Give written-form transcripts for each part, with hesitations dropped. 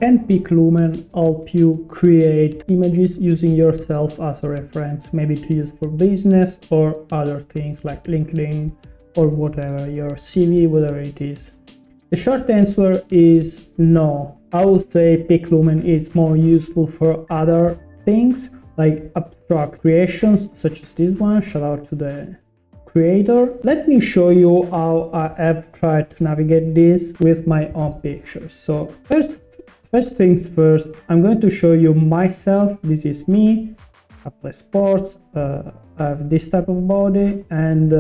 Can Piclumen help you create images using yourself as a reference, maybe to use for business or other things like LinkedIn or whatever, your CV, whatever it is? The short answer is no. I would say Piclumen is more useful for other things like abstract creations such as this one. Shout out to the creator. Let me show you how I have tried to navigate this with my own pictures. So first things first, I'm going to show you myself. This is me. I play sports, I have this type of body, and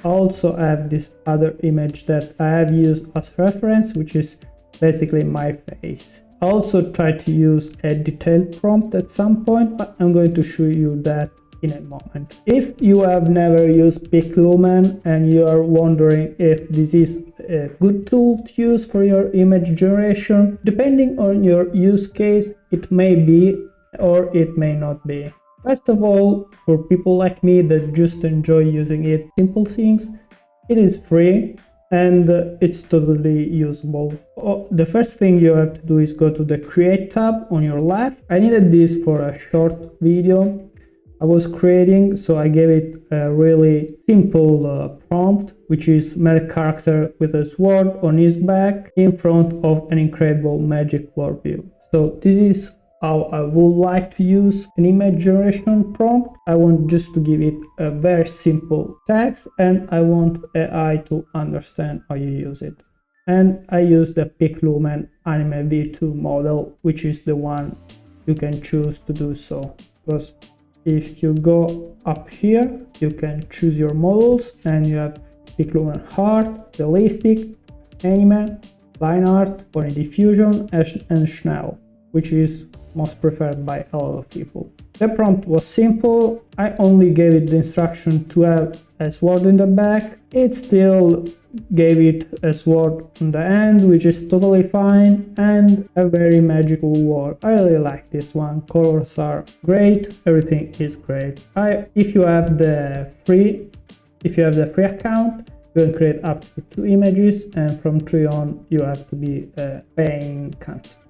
also I have this other image that I have used as reference, which is basically my face. I also try to use a detailed prompt at some point, but I'm going to show you that in a moment. If you have never used Piclumen and you are wondering if this is a good tool to use for your image generation, depending on your use case, it may be or it may not be. First of all, for people like me that just enjoy using it, simple things, it is free and it's totally usable. The first thing you have to do is go to the Create tab on your left. I needed this for a short video I was creating, so I gave it a really simple prompt, which is made a character with a sword on his back in front of an incredible magic worldview. So this is how I would like to use an image generation prompt. I want just to give it a very simple text and I want AI to understand how you use it. And I use the Piclumen Anime V2 model, which is the one you can choose to do so. Because if you go up here, you can choose your models and you have Piclumen Heart, Realistic, Anime, Line Art, Pony Diffusion, and Schnell, which is most preferred by a lot of people. The prompt was simple. I only gave it the instruction to have a sword in the back. It still gave it a sword on the end, which is totally fine, and a very magical word. I really like this one. Colors are great, everything is great. If you have the free account, you can create up to 2 images, and from 3 on you have to be a paying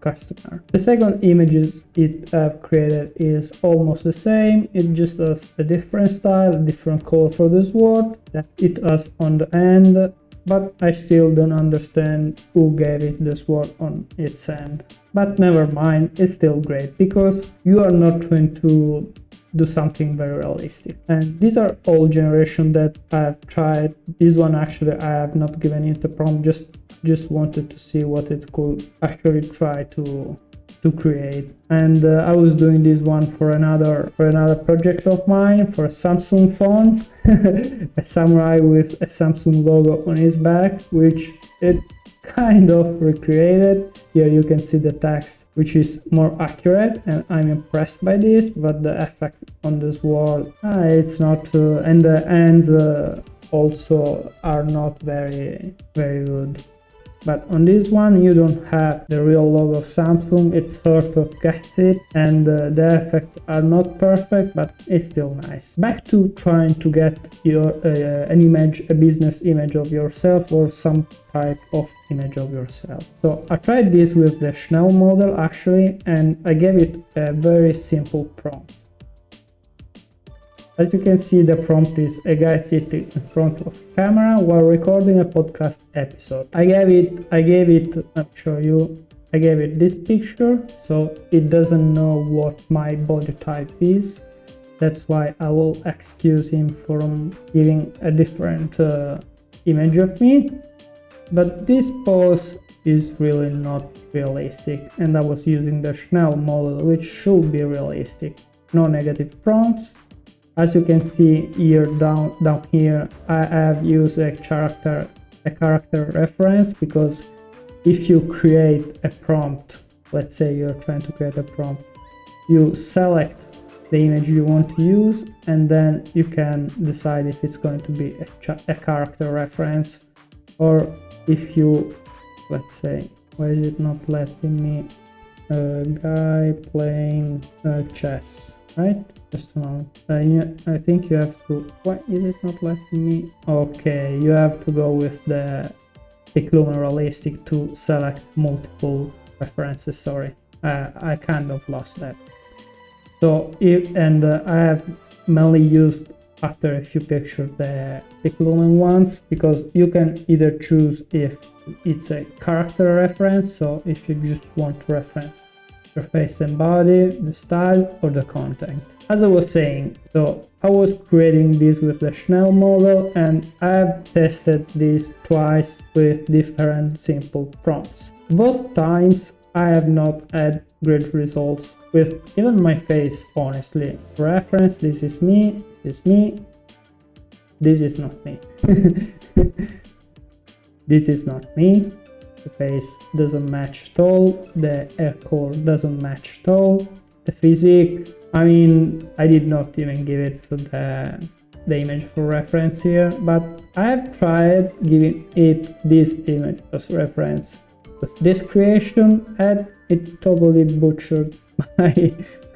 customer. The second images it have created is almost the same. It just has a different style, a different color for the sword that it has on the end, but I still don't understand who gave it the sword on its end. But never mind, it's still great because you are not trying to do something very realistic. And these are all generation that I've tried. This one actually I have not given it a prompt, just wanted to see what it could actually try to create. And I was doing this one for another project of mine, for a Samsung phone, a samurai with a Samsung logo on his back, which it kind of recreated. Here you can see the text, which is more accurate, and I'm impressed by this, but the effect on this wall, it's not, and the ends also are not very good. But on this one you don't have the real logo of Samsung, it sort of gets it, and the effects are not perfect, but it's still nice. Back to trying to get your an image, a business image of yourself or some type of image of yourself. So I tried this with the Schnell model actually, and I gave it a very simple prompt. As you can see, the prompt is a guy sitting in front of camera while recording a podcast episode. I gave it, I'll show you, I gave it this picture, so it doesn't know what my body type is. That's why I will excuse him from giving a different image of me. But this pose is really not realistic, and I was using the Schnell model, which should be realistic. No negative prompts. As you can see here down here, I have used a character reference, because if you create a prompt, let's say you're trying to create a prompt, you select the image you want to use, and then you can decide if it's going to be a character reference, or if you, let's say, why is it not letting me, a guy playing chess, right? Just a moment. I think you have to, why is it not letting me? Okay, you have to go with the Piclumen Realistic to select multiple references, sorry. I kind of lost that. So I have mainly used after a few pictures the Piclumen ones, because you can either choose if it's a character reference, so if you just want to reference your face and body, the style, or the content. As I was saying, so I was creating this with the Schnell model, and I've tested this twice with different simple prompts. Both times I have not had great results with even my face, honestly. For reference, this is me, this is me, this is not me. This is not me. The face doesn't match at all, the hair color doesn't match at all, the physique, I mean, I did not even give it to the image for reference here, but I have tried giving it this image as reference with this creation, and it totally butchered my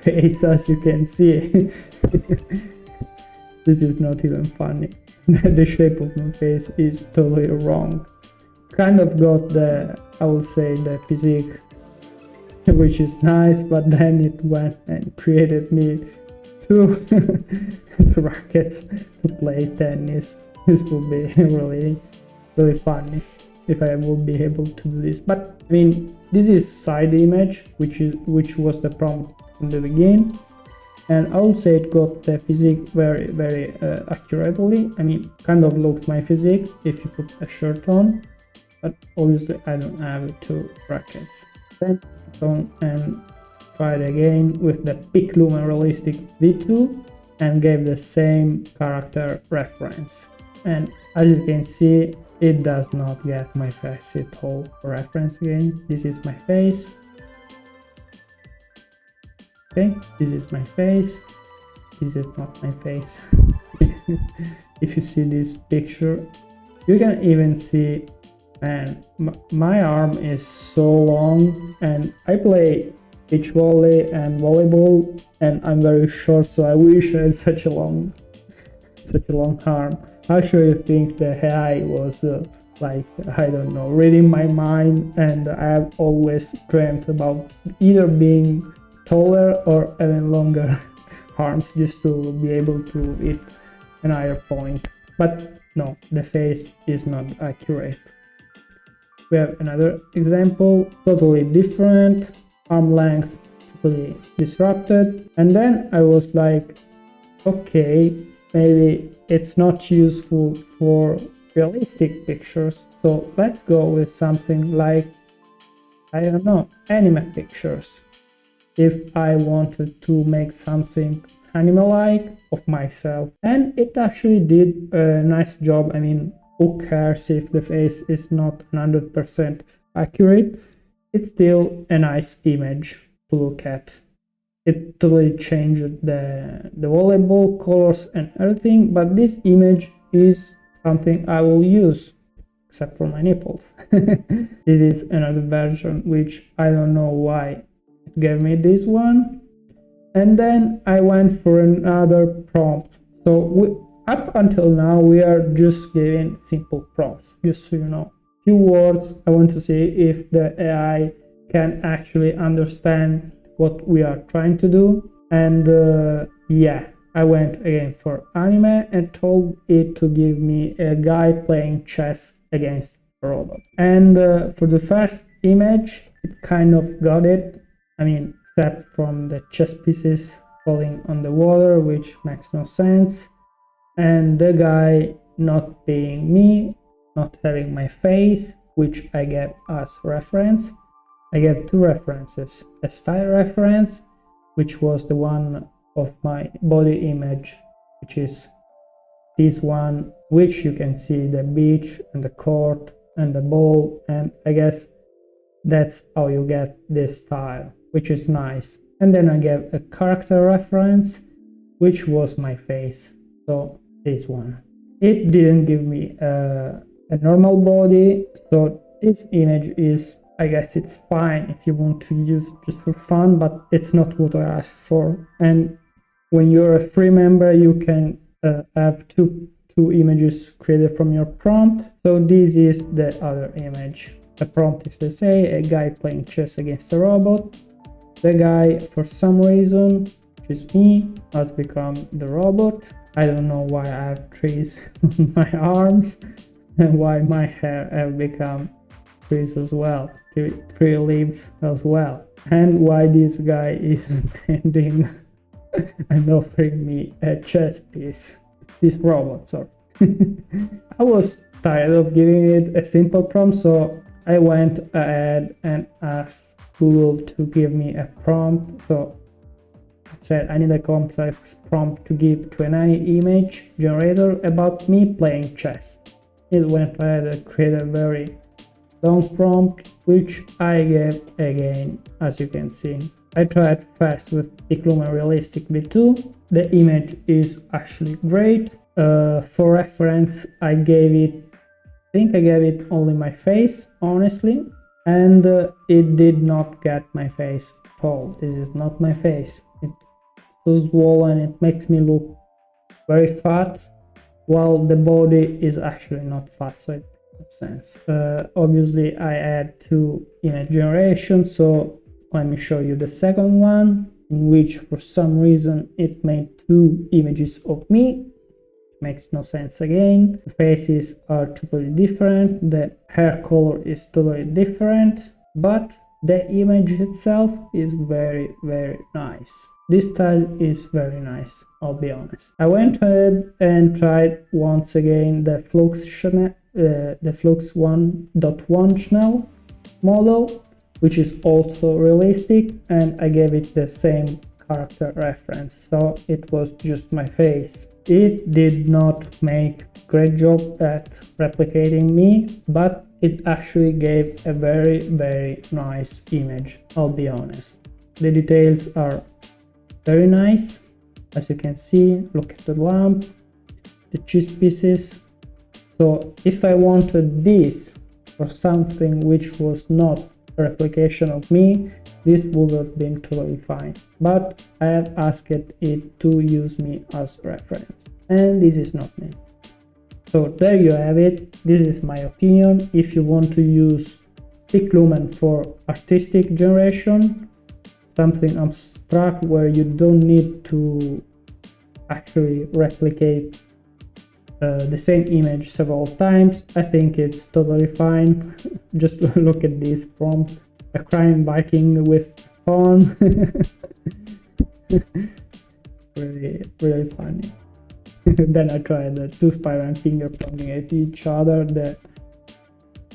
face, as you can see. This is not even funny. The shape of my face is totally wrong. Kind of got the, I would say, the physique, which is nice, but then it went and created me two rackets to play tennis. This would be really funny if I would be able to do this. But I mean, this is side image, which was the prompt from the beginning, and I would say it got the physique very accurately. I mean, kind of looks my physique if you put a shirt on, but obviously I don't have two brackets. Then on and tried again with the Piclumen Realistic V2 and gave the same character reference, and as you can see, it does not get my face at all. For reference again, this is my face. Okay, this is my face. This is not my face. If you see this picture, you can even see, and my arm is so long, and I play beach volley and volleyball, and I'm very short, so I wish I had such a long arm. Actually, I think the AI was like, I don't know, reading my mind, and I have always dreamt about either being taller or having longer arms just to be able to hit an higher point. But no, the face is not accurate. We have another example, totally different, arm length totally disrupted, and then I was like, okay, maybe it's not useful for realistic pictures, so let's go with something like, I don't know, anime pictures. If I wanted to make something anime-like of myself, and it actually did a nice job. I mean, who cares if the face is not 100% accurate? It's still a nice image to look at. It totally changed the volleyball colors and everything, but this image is something I will use, except for my nipples. This is another version, which I don't know why it gave me this one. And then I went for another prompt. So up until now we are just giving simple prompts, just so you know, few words. I want to see if the AI can actually understand what we are trying to do. And yeah, I went again for anime and told it to give me a guy playing chess against a robot. And for the first image, it kind of got it. I mean, except from the chess pieces falling on the water, which makes no sense, and the guy not being me, not having my face, which I gave as reference. I gave two references, a style reference, which was the one of my body image, which is this one, which you can see the beach and the court and the ball, and I guess that's how you get this style, which is nice. And then I gave a character reference, which was my face, so this one. It didn't give me a normal body, so this image is, I guess it's fine if you want to use it just for fun, but it's not what I asked for. And when you're a free member, you can have two images created from your prompt. So this is the other image. A prompt is, let's say, a guy playing chess against a robot. The guy, for some reason, which is me, has become the robot. I don't know why I have trees on my arms and why my hair have become trees as well, tree leaves as well, and why this guy is attending and offering me a chess piece. This robot, sorry. I was tired of giving it a simple prompt, so I went ahead and asked Google to give me a prompt. So I said I need a complex prompt to give to any image generator about me playing chess. It went ahead and created a very long prompt, which I gave again, as you can see. I tried first with Piclumen Realistic V2. The image is actually great. For reference, I think I gave it only my face, honestly, and it did not get my face at all. This is not my face. It's so swollen, it makes me look very fat, while the body is actually not fat, so it makes sense. Obviously, I had two image generations, so let me show you the second one, in which for some reason it made two images of me. Makes no sense again. The faces are totally different, the hair color is totally different, but the image itself is very nice. This style is very nice, I'll be honest. I went ahead and tried once again the Flux 1.1 channel model, which is also realistic, and I gave it the same character reference, so it was just my face. It did not make a great job at replicating me, but it actually gave a very nice image, I'll be honest. The details are very nice, as you can see. Look at the lamp, the cheese pieces. So if I wanted this for something which was not a replication of me, this would have been totally fine, but I have asked it to use me as reference, and this is not me. So there you have it. This is my opinion. If you want to use Piclumen for artistic generation, something abstract where you don't need to actually replicate the same image several times, I think it's totally fine. Just look at this prompt: a crying Viking with phone. really funny. Then I tried the two spiral finger pointing at each other, the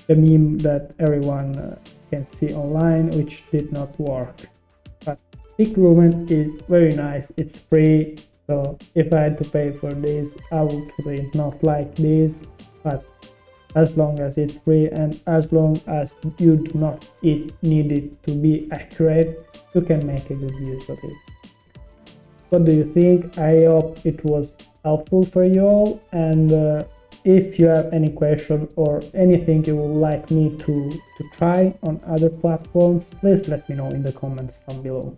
meme that everyone can see online, which did not work. But Piclumen is very nice. It's free, so if I had to pay for this, I would really not like this. But as long as it's free and as long as you do not need it to be accurate, you can make a good use of it. What do you think? I hope it was helpful for you all, and if you have any question or anything you would like me to try on other platforms, please let me know in the comments down below.